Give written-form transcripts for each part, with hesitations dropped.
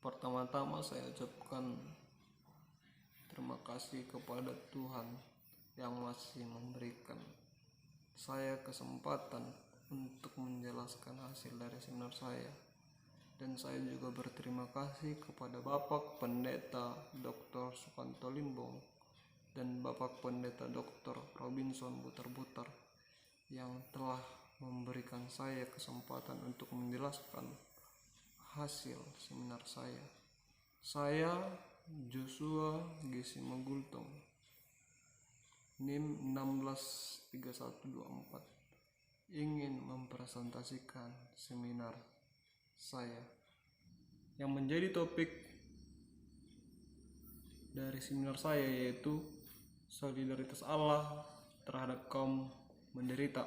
Pertama-tama saya ucapkan terima kasih kepada Tuhan yang masih memberikan saya kesempatan untuk menjelaskan hasil dari seminar saya. Dan saya juga berterima kasih kepada Bapak Pendeta Dr. Sukanto Limbong dan Bapak Pendeta Dr. Robinson Butar-Butar yang telah memberikan saya kesempatan untuk menjelaskan hasil seminar saya. Saya Joshua Gesi Magultong, NIM 163124, ingin mempresentasikan seminar saya yang menjadi topik dari seminar saya, yaitu solidaritas Allah terhadap kaum menderita,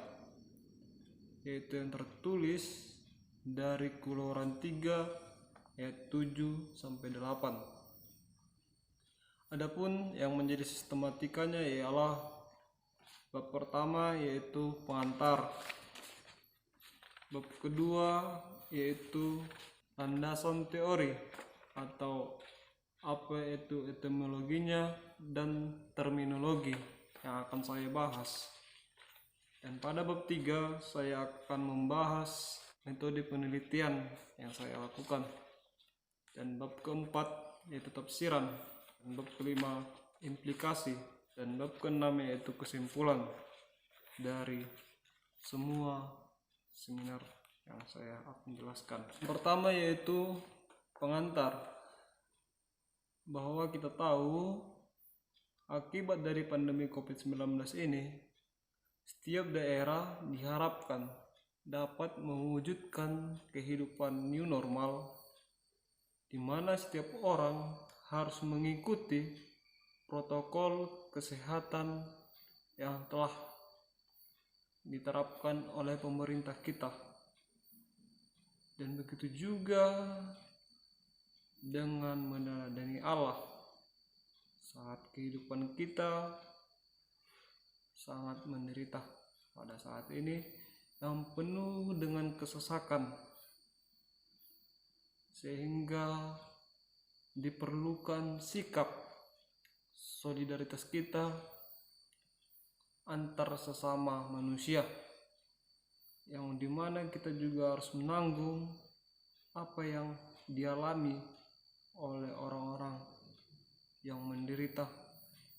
yaitu yang tertulis dari Keluaran 3 ayat 7 sampai 8. Adapun yang menjadi sistematikanya ialah bab pertama yaitu pengantar, bab kedua yaitu landasan teori atau apa itu etimologinya dan terminologi yang akan saya bahas. Dan pada bab 3 saya akan membahas metode penelitian yang saya lakukan. Dan bab keempat yaitu tafsiran, dan bab kelima implikasi, dan bab keenam yaitu kesimpulan dari semua seminar yang saya akan jelaskan. Pertama yaitu pengantar, bahwa kita tahu akibat dari pandemi COVID-19 ini, setiap daerah diharapkan dapat mewujudkan kehidupan new normal, di mana setiap orang harus mengikuti protokol kesehatan yang telah diterapkan oleh pemerintah kita. Dan begitu juga dengan meneladani Allah saat kehidupan kita sangat menderita pada saat ini yang penuh dengan kesesakan, sehingga diperlukan sikap solidaritas kita antar sesama manusia, yang dimana kita juga harus menanggung apa yang dialami oleh orang-orang yang menderita,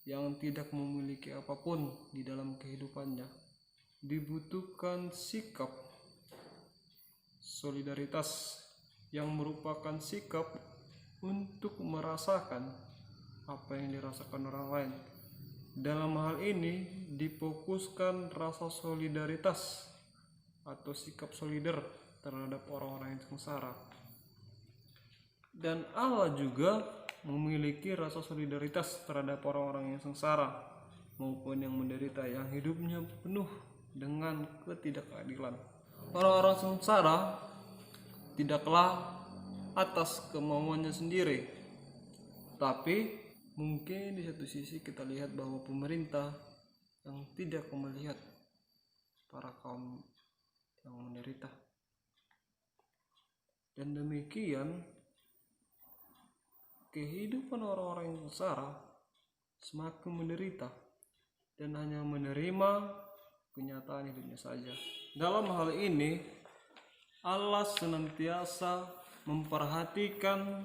yang tidak memiliki apapun di dalam kehidupannya. Dibutuhkan sikap solidaritas yang merupakan sikap untuk merasakan apa yang dirasakan orang lain. Dalam hal ini difokuskan rasa solidaritas atau sikap solider terhadap orang-orang yang sengsara. Dan Allah juga memiliki rasa solidaritas terhadap orang-orang yang sengsara maupun yang menderita, yang hidupnya penuh dengan ketidakadilan. Orang-orang sengsara tidaklah atas kemauannya sendiri, tapi mungkin di satu sisi kita lihat bahwa pemerintah yang tidak melihat para kaum yang menderita. Dan demikian kehidupan orang-orang yang sengsara semakin menderita dan hanya menerima kenyataan hidupnya saja. Dalam hal ini Allah senantiasa memperhatikan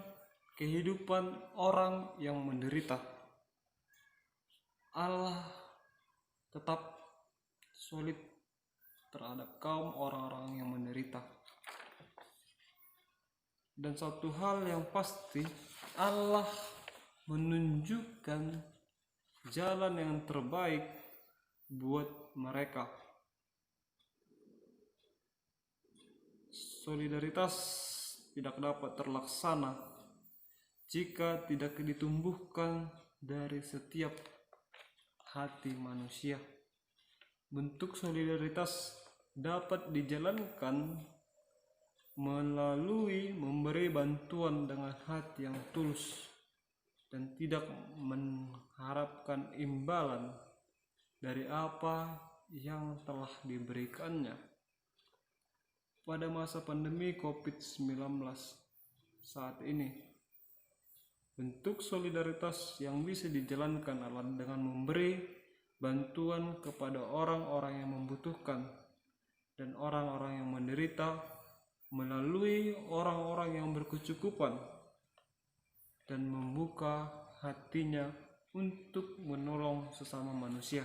kehidupan orang yang menderita. Allah tetap solid terhadap kaum orang-orang yang menderita. Dan satu hal yang pasti, Allah menunjukkan jalan yang terbaik buat mereka. Solidaritas tidak dapat terlaksana jika tidak ditumbuhkan dari setiap hati manusia. Bentuk solidaritas dapat dijalankan melalui memberi bantuan dengan hati yang tulus dan tidak mengharapkan imbalan dari apa yang telah diberikannya. Pada masa pandemi COVID-19 saat ini, Bentuk solidaritas yang bisa dijalankan adalah dengan memberi bantuan kepada orang-orang yang membutuhkan dan orang-orang yang menderita melalui orang-orang yang berkecukupan dan membuka hatinya untuk menolong sesama manusia.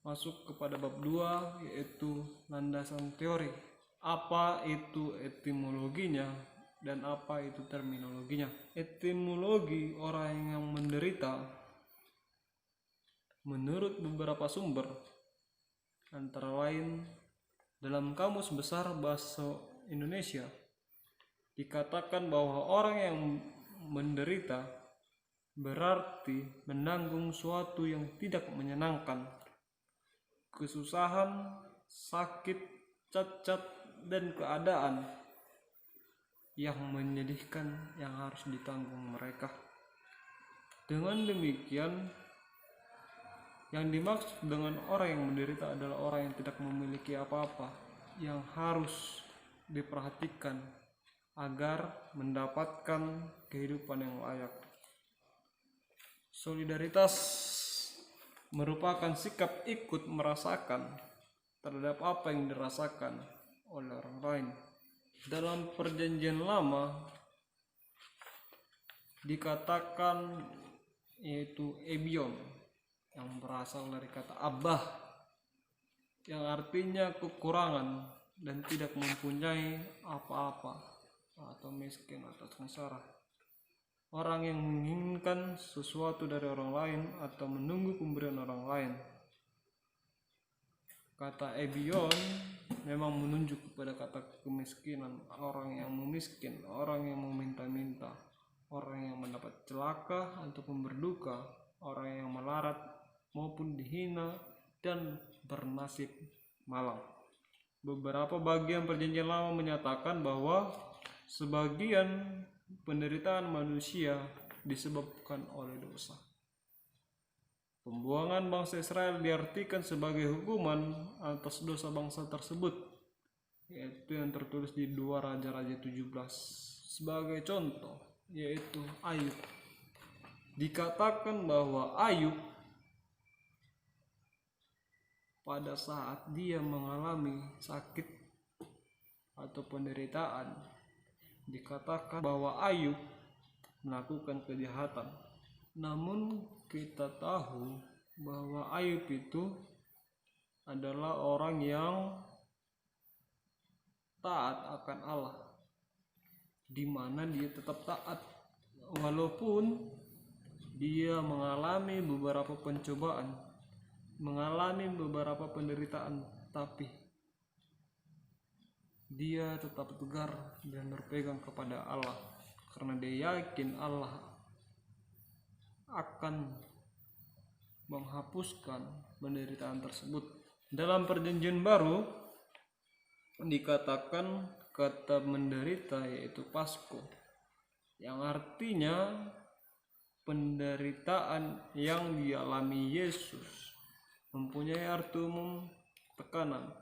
Masuk kepada bab 2, yaitu landasan teori. Apa itu etimologinya dan apa itu terminologinya? Etimologi orang yang menderita menurut beberapa sumber, antara lain dalam Kamus Besar Bahasa Indonesia, dikatakan bahwa orang yang menderita berarti menanggung suatu yang tidak menyenangkan, kesusahan, sakit, cacat, dan keadaan yang menyedihkan yang harus ditanggung mereka. Dengan demikian, yang dimaksud dengan orang yang menderita adalah orang yang tidak memiliki apa-apa yang harus diperhatikan agar mendapatkan kehidupan yang layak. Solidaritas merupakan sikap ikut merasakan terhadap apa yang dirasakan oleh orang lain. Dalam Perjanjian Lama dikatakan yaitu ebion, yang berasal dari kata abah, yang artinya kekurangan dan tidak mempunyai apa-apa atau miskin atau sengsara. Orang yang menginginkan sesuatu dari orang lain atau menunggu pemberian orang lain. Kata ebion memang menunjuk kepada kata kemiskinan, orang yang memiskin, orang yang meminta-minta, orang yang mendapat celaka ataupun berduka, orang yang melarat maupun dihina dan bernasib malang. Beberapa bagian Perjanjian Lama menyatakan bahwa sebagian penderitaan manusia disebabkan oleh dosa. Pembuangan bangsa Israel diartikan sebagai hukuman atas dosa bangsa tersebut, yaitu yang tertulis di 2 Raja-Raja 17. Sebagai contoh, yaitu Ayub. Dikatakan bahwa Ayub pada saat dia mengalami sakit atau penderitaan, dikatakan bahwa Ayub melakukan kejahatan. Namun kita tahu bahwa Ayub itu adalah orang yang taat akan Allah, di mana dia tetap taat walaupun dia mengalami beberapa pencobaan, mengalami beberapa penderitaan, tapi dia tetap tegar dan berpegang kepada Allah karena dia yakin Allah akan menghapuskan penderitaan tersebut. Dalam Perjanjian Baru dikatakan kata menderita yaitu pasko, yang artinya penderitaan yang dialami Yesus mempunyai arti umum tekanan,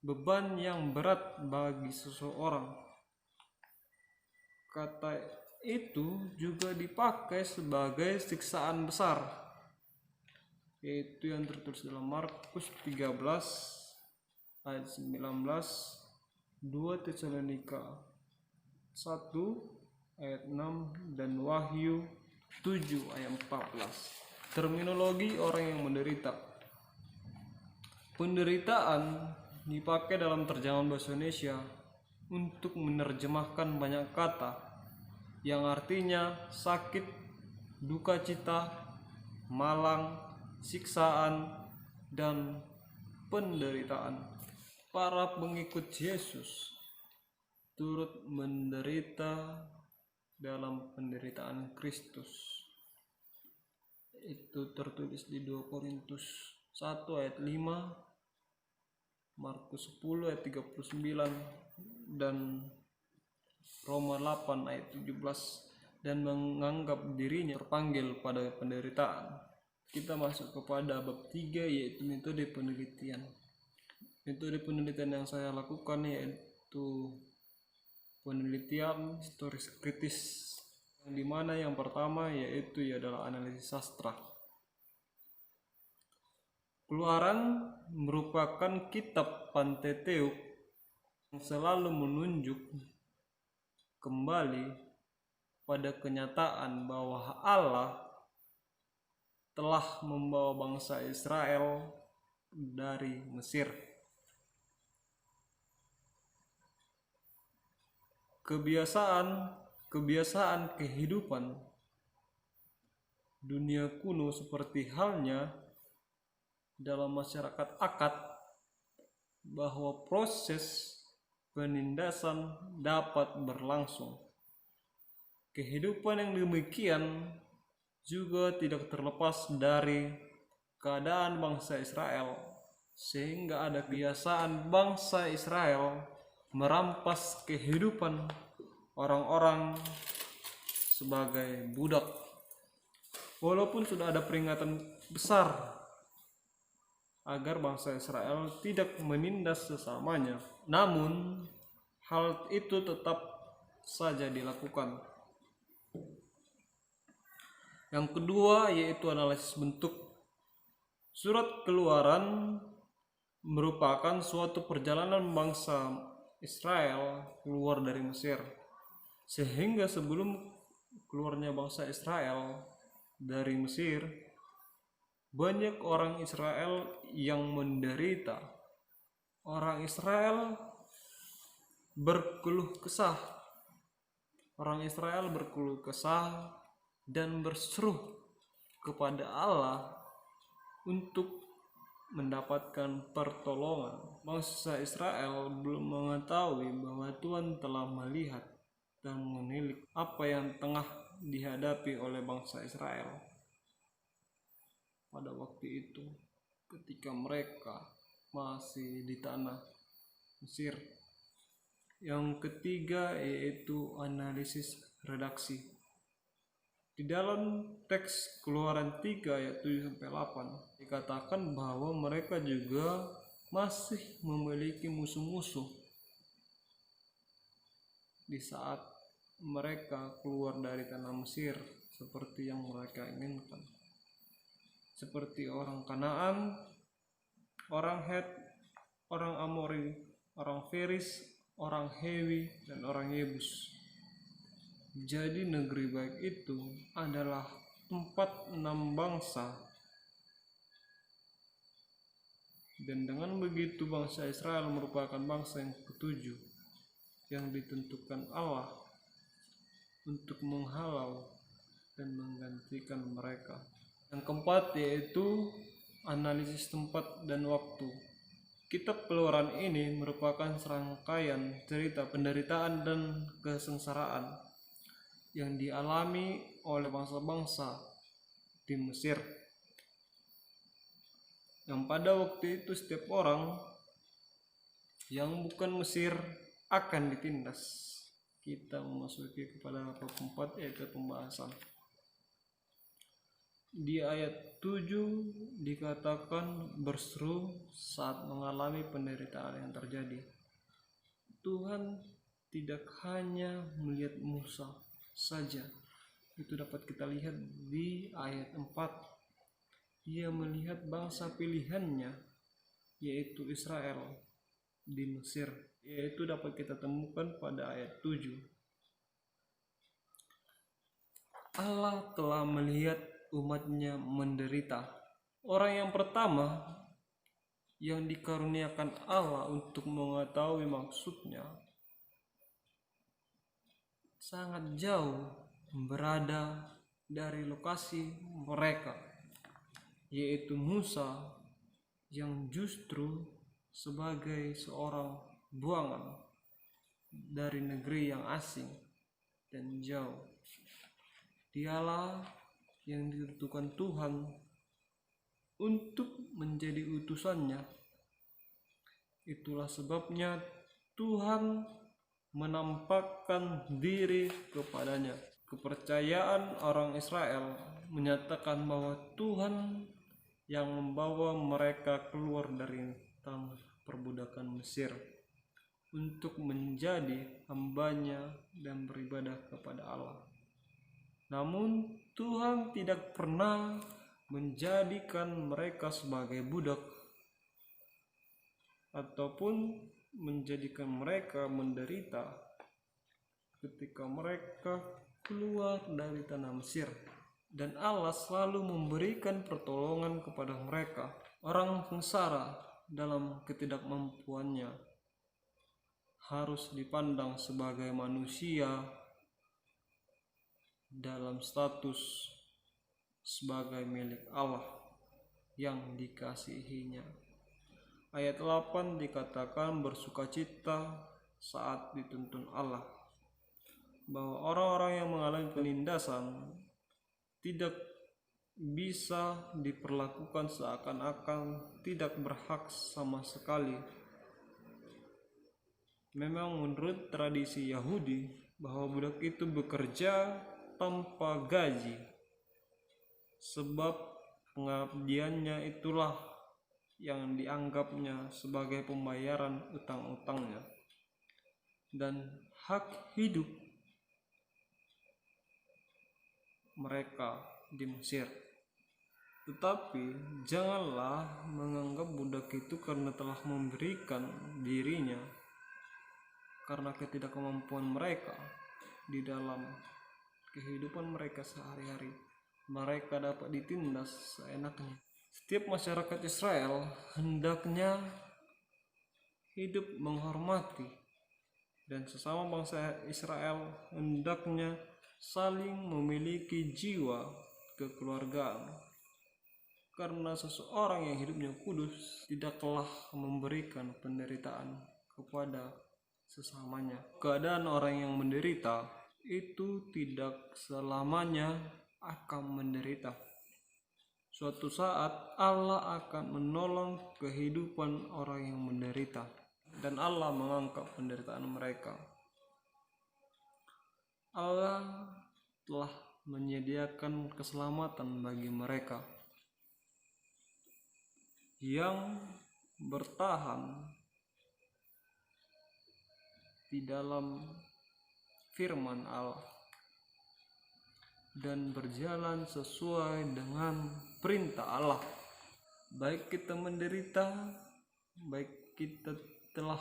beban yang berat bagi seseorang. Kata itu juga dipakai sebagai siksaan besar, yaitu yang tertulis dalam Markus 13 ayat 19, 2 Tesalonika 1 ayat 6, dan Wahyu 7 ayat 14. Terminologi orang yang menderita. Penderitaan dipakai dalam terjemahan bahasa Indonesia untuk menerjemahkan banyak kata yang artinya sakit, duka cita, malang, siksaan, dan penderitaan. Para pengikut Yesus turut menderita dalam penderitaan Kristus. Itu tertulis di 2 Korintus 1 ayat 5, Markus 10 ayat 39, dan Roma 8 ayat 17, dan menganggap dirinya terpanggil pada penderitaan. Kita masuk kepada bab 3, yaitu metode penelitian. Metode penelitian yang saya lakukan yaitu penelitian historis kritis. di mana yang pertama yaitu adalah analisis sastra. Keluaran merupakan kitab Pentateuch yang selalu menunjuk kembali pada kenyataan bahwa Allah telah membawa bangsa Israel dari Mesir. Kebiasaan kehidupan dunia kuno seperti halnya dalam masyarakat Akkad bahwa proses penindasan dapat berlangsung. Kehidupan yang demikian juga tidak terlepas dari keadaan bangsa Israel, sehingga ada kebiasaan bangsa Israel merampas kehidupan orang-orang sebagai budak. Walaupun sudah ada peringatan besar agar bangsa Israel tidak menindas sesamanya, namun hal itu tetap saja dilakukan. Yang kedua yaitu analisis bentuk. Surat Keluaran merupakan suatu perjalanan bangsa Israel keluar dari Mesir, sehingga sebelum keluarnya bangsa Israel dari Mesir, banyak orang Israel yang menderita. Orang Israel berkeluh kesah. Orang Israel berkeluh kesah dan berseru kepada Allah untuk mendapatkan pertolongan. Bangsa Israel belum mengetahui bahwa Tuhan telah melihat dan menilik apa yang tengah dihadapi oleh bangsa Israel pada waktu itu ketika mereka masih di tanah Mesir. Yang ketiga yaitu analisis redaksi. Di dalam teks Keluaran 3 ayat 7-8 dikatakan bahwa mereka juga masih memiliki musuh-musuh di saat mereka keluar dari tanah Mesir seperti yang mereka inginkan, seperti orang Kanaan, orang Het, orang Amori, orang Feris, orang Hewi, dan orang Yebus. Jadi negeri baik itu adalah tempat 6 bangsa, dan dengan begitu bangsa Israel merupakan bangsa yang ketujuh yang ditentukan Allah untuk menghalau dan menggantikan mereka. Yang keempat yaitu analisis tempat dan waktu. Kitab Keluaran ini merupakan serangkaian cerita penderitaan dan kesengsaraan yang dialami oleh bangsa-bangsa di Mesir, yang pada waktu itu setiap orang yang bukan Mesir akan ditindas. Kita memasuki kepada bab 4 yaitu pembahasan. Di ayat 7 dikatakan berseru saat mengalami penderitaan yang terjadi. Tuhan tidak hanya melihat Musa saja, itu dapat kita lihat di ayat 4. Ia melihat bangsa pilihannya yaitu Israel di Mesir, yaitu dapat kita temukan pada ayat 7. Allah telah melihat umatnya menderita. Orang yang pertama yang dikaruniakan Allah untuk mengetahui maksudnya sangat jauh berada dari lokasi mereka, yaitu Musa yang justru sebagai seorang buangan dari negeri yang asing dan jauh. Dialah yang ditentukan Tuhan untuk menjadi utusannya. Itulah sebabnya Tuhan menampakkan diri kepadanya. Kepercayaan orang Israel menyatakan bahwa Tuhan yang membawa mereka keluar dari tanah perbudakan Mesir untuk menjadi hambanya dan beribadah kepada Allah. Namun Tuhan tidak pernah menjadikan mereka sebagai budak ataupun menjadikan mereka menderita ketika mereka keluar dari tanah Mesir. Dan Allah selalu memberikan pertolongan kepada mereka. Orang sengsara dalam ketidakmampuannya harus dipandang sebagai manusia dalam status sebagai milik Allah yang dikasihinya. Ayat 8 dikatakan bersukacita saat dituntun Allah, bahwa orang-orang yang mengalami penindasan tidak bisa diperlakukan seakan-akan tidak berhak sama sekali. Memang menurut tradisi Yahudi bahwa budak itu bekerja tanpa gaji, sebab pengabdiannya itulah yang dianggapnya sebagai pembayaran utang-utangnya dan hak hidup mereka di Mesir. Tetapi janganlah menganggap budak itu karena telah memberikan dirinya karena ketidakmampuan mereka di dalam kehidupan mereka sehari-hari, mereka dapat ditindas seenaknya. Setiap masyarakat Israel hendaknya hidup menghormati, dan sesama bangsa Israel hendaknya saling memiliki jiwa kekeluargaan, karena seseorang yang hidupnya kudus tidaklah memberikan penderitaan kepada sesamanya. Keadaan orang yang menderita itu tidak selamanya akan menderita. Suatu saat Allah akan menolong kehidupan orang yang menderita, dan Allah mengangkat penderitaan mereka. Allah telah menyediakan keselamatan bagi mereka yang bertahan di dalam firman Allah dan berjalan sesuai dengan perintah Allah. Baik kita menderita, baik kita telah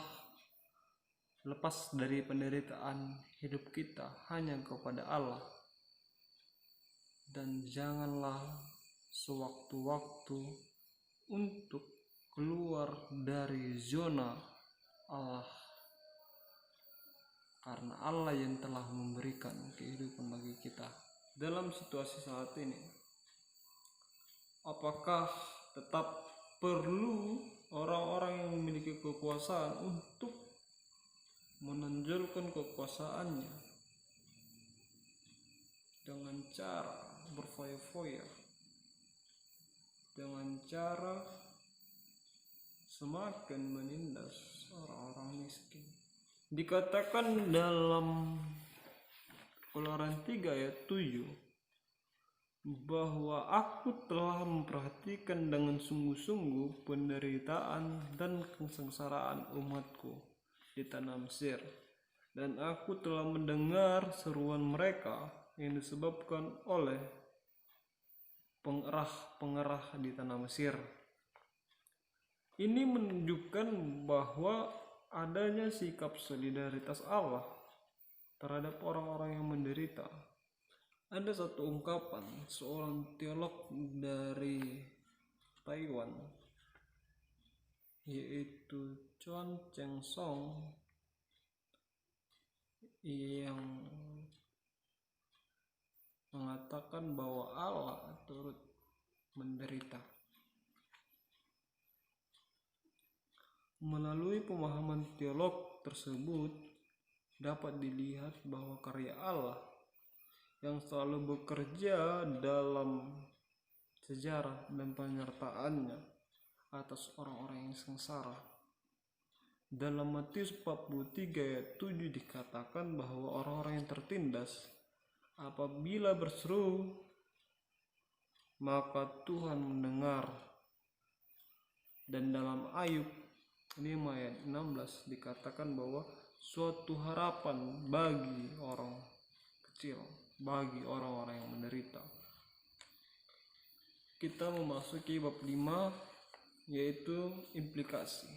lepas dari penderitaan hidup kita hanya kepada Allah, dan janganlah sewaktu-waktu untuk keluar dari zona Allah, karena Allah yang telah memberikan kehidupan bagi kita. Dalam situasi saat ini, apakah tetap perlu orang-orang yang memiliki kekuasaan untuk menonjolkan kekuasaannya dengan cara berfoya-foya, dengan cara semakin menindas orang-orang miskin? Dikatakan dalam Keluaran 3 ayat 7 bahwa aku telah memperhatikan dengan sungguh-sungguh penderitaan dan kesengsaraan umatku di tanah Mesir, dan aku telah mendengar seruan mereka yang disebabkan oleh pengerah-pengerah di tanah Mesir. Ini menunjukkan bahwa adanya sikap solidaritas Allah terhadap orang-orang yang menderita. Ada satu ungkapan seorang teolog dari Taiwan, yaitu Chuan Cheng Song, yang mengatakan bahwa Allah turut menderita. Melalui pemahaman teolog tersebut dapat dilihat bahwa karya Allah yang selalu bekerja dalam sejarah dan penyertaannya atas orang-orang yang sengsara. Dalam Matius 43 ayat 7 dikatakan bahwa orang-orang yang tertindas apabila berseru, maka Tuhan mendengar. Dan dalam Ayub 5 ayat 16 dikatakan bahwa suatu harapan bagi orang kecil. bagi orang-orang yang menderita. Kita memasuki bab 5, yaitu implikasi.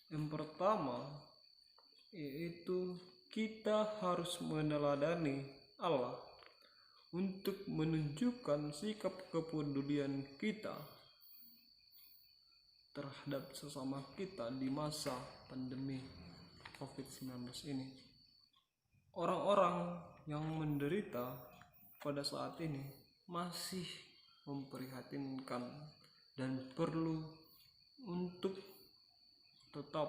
Yang pertama yaitu kita harus meneladani Allah untuk menunjukkan sikap kepedulian kita terhadap sesama kita di masa pandemi COVID-19 ini. Orang-orang yang menderita pada saat ini masih memprihatinkan dan perlu untuk tetap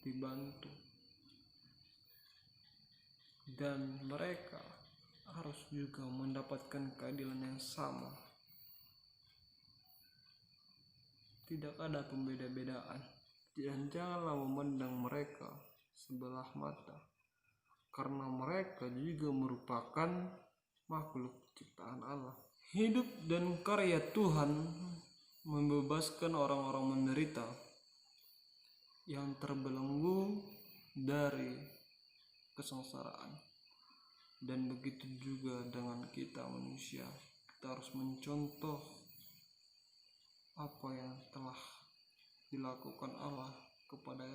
dibantu, dan mereka harus juga mendapatkan keadilan yang sama. Tidak ada pembeda-bedaan, dan janganlah memandang mereka sebelah mata, karena mereka juga merupakan makhluk ciptaan Allah. Hidup dan karya Tuhan membebaskan orang-orang menderita yang terbelenggu dari kesengsaraan. Dan begitu juga dengan kita manusia, kita harus mencontoh apa yang telah dilakukan Allah kepada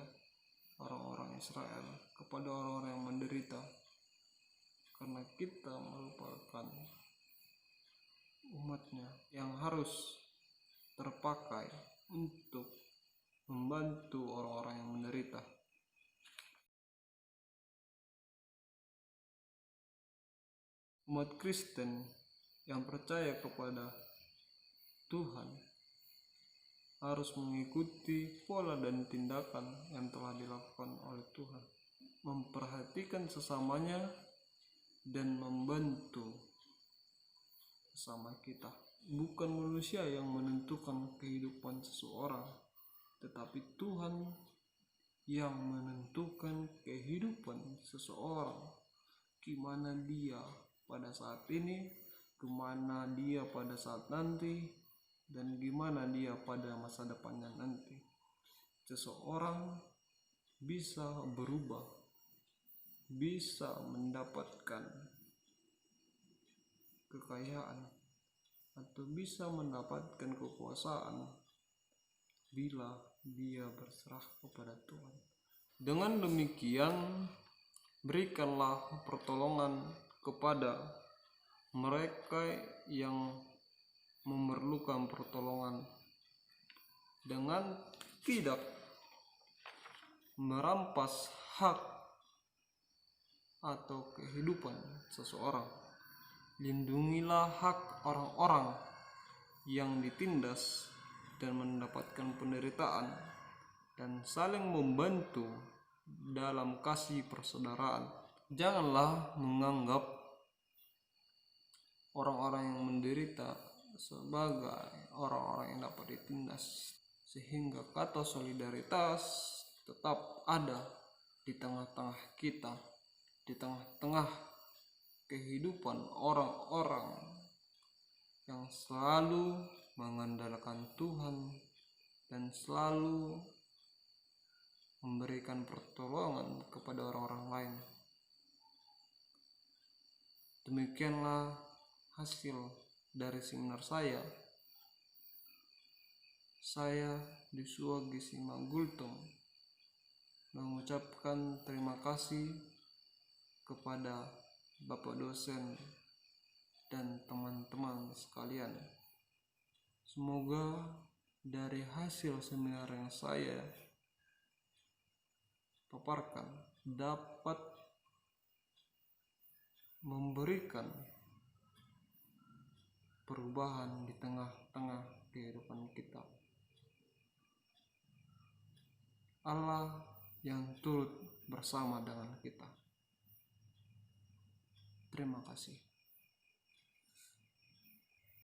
orang-orang Israel, kepada orang-orang yang menderita, karena kita merupakan umatnya yang harus terpakai untuk membantu orang-orang yang menderita. Umat Kristen yang percaya kepada Tuhan harus mengikuti pola dan tindakan yang telah dilakukan oleh Tuhan, memperhatikan sesamanya dan membantu sesama kita. Bukan manusia yang menentukan kehidupan seseorang, tetapi Tuhan yang menentukan kehidupan seseorang, gimana dia pada saat ini, gimana dia pada saat nanti, dan gimana dia pada masa depannya nanti. Seseorang bisa berubah, bisa mendapatkan kekayaan, atau bisa mendapatkan kekuasaan bila dia berserah kepada Tuhan. Dengan demikian, berikanlah pertolongan kepada mereka yang memerlukan pertolongan dengan tidak merampas hak atau kehidupan seseorang. Lindungilah hak orang-orang yang ditindas dan mendapatkan penderitaan, dan saling membantu dalam kasih persaudaraan. Janganlah menganggap orang-orang yang menderita sebagai orang-orang yang dapat ditindas, sehingga kata solidaritas tetap ada di tengah-tengah kita, di tengah-tengah kehidupan orang-orang yang selalu mengandalkan Tuhan dan selalu memberikan pertolongan kepada orang-orang lain. Demikianlah hasil dari seminar saya. Saya Joshua Gesima Gultom mengucapkan terima kasih kepada Bapak dosen dan teman-teman sekalian. Semoga dari hasil seminar yang saya paparkan dapat memberikan perubahan di tengah-tengah kehidupan kita. Allah yang turut bersama dengan kita. Terima kasih.